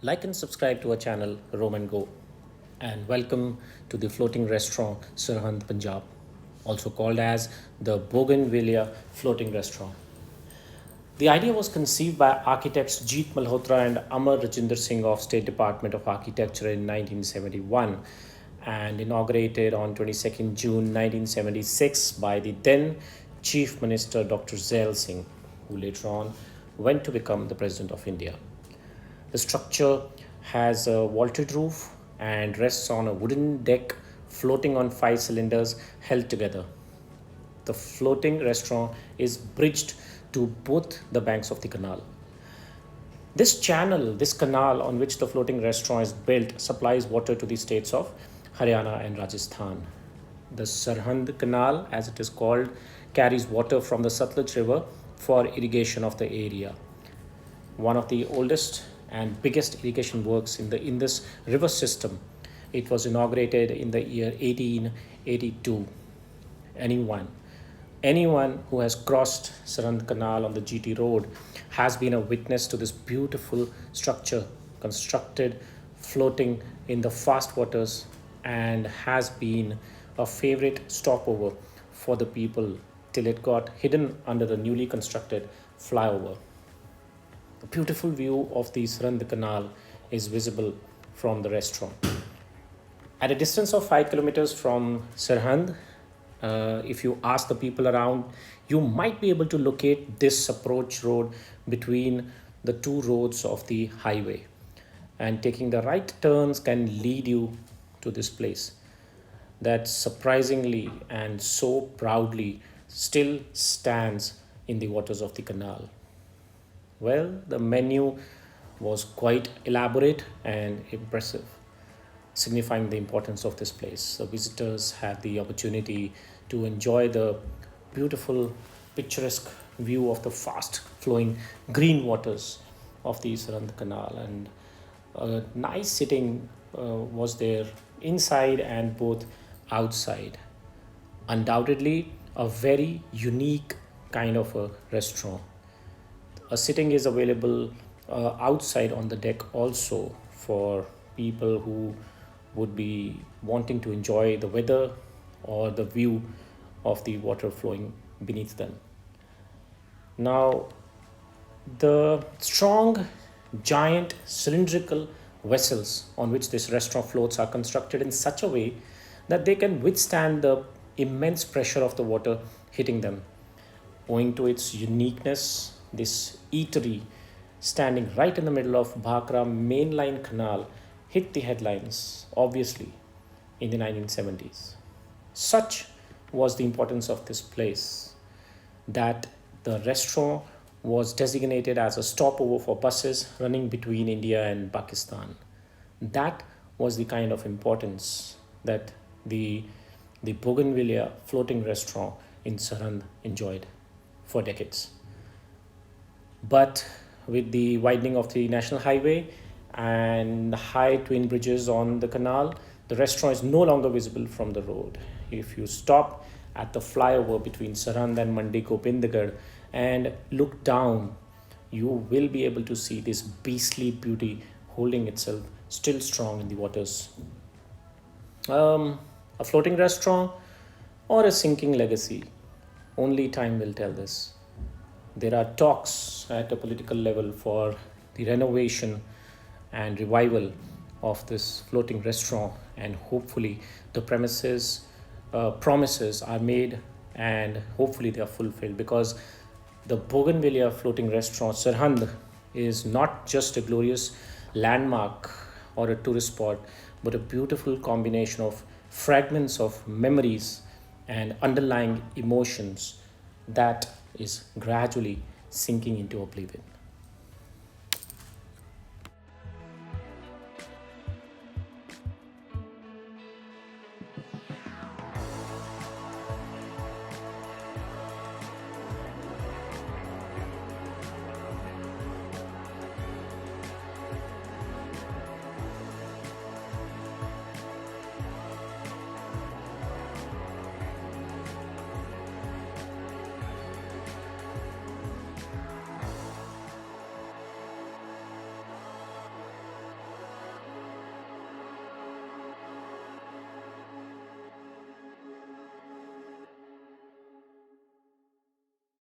Like and subscribe to our channel Roman Go, and welcome to the floating restaurant Sirhind, Punjab, also called as the Bougainvillea Floating Restaurant. The idea was conceived by architects Jeet Malhotra and Amar Rajinder Singh of State Department of Architecture in 1971 and inaugurated on 22nd June 1976 by the then Chief Minister Dr. Zail Singh, who later on went to become the President of India. The structure has a vaulted roof and rests on a wooden deck floating on five cylinders held together. The floating restaurant is bridged to both the banks of the canal. This canal on which the floating restaurant is built, supplies water to the states of Haryana and Rajasthan. The Sirhind Canal, as it is called, carries water from the Satluj River for irrigation of the area. One of the oldest and biggest irrigation works in the Indus River system. It was inaugurated in the year 1882. Anyone, anyone who has crossed Sirhind Canal on the GT road has been a witness to this beautiful structure constructed floating in the fast waters and has been a favorite stopover for the people till it got hidden under the newly constructed flyover. A beautiful view of the Sirhind Canal is visible from the restaurant. At a distance of 5 kilometers from Sirhind, if you ask the people around, you might be able to locate this approach road between the two roads of the highway. And taking the right turns can lead you to this place that surprisingly and so proudly still stands in the waters of the canal. Well, the menu was quite elaborate and impressive, signifying the importance of this place. The visitors had the opportunity to enjoy the beautiful, picturesque view of the fast flowing green waters of the Sirhind Canal, and a nice sitting was there inside and both outside. Undoubtedly, a very unique kind of a restaurant. A sitting is available outside on the deck also for people who would be wanting to enjoy the weather or the view of the water flowing beneath them. Now, the strong, giant, cylindrical vessels on which this restaurant floats are constructed in such a way that they can withstand the immense pressure of the water hitting them. Owing to its uniqueness, this eatery, standing right in the middle of Bhakra mainline canal, hit the headlines, obviously, in the 1970s. Such was the importance of this place that the restaurant was designated as a stopover for buses running between India and Pakistan. That was the kind of importance that the Bougainvillea floating restaurant in Sirhind enjoyed for decades. But with the widening of the national highway and high twin bridges on the canal, the restaurant is no longer visible from the road. If you stop at the flyover between Sirhind and Mandi Gobindgarh and look down, you will be able to see this beastly beauty holding itself still strong in the waters. A floating restaurant or a sinking legacy? Only time will tell this. There are talks at a political level for the renovation and revival of this floating restaurant, and hopefully the promises are made and hopefully they are fulfilled, because the Bougainvillea floating restaurant Sirhind is not just a glorious landmark or a tourist spot, but a beautiful combination of fragments of memories and underlying emotions that is gradually sinking into oblivion.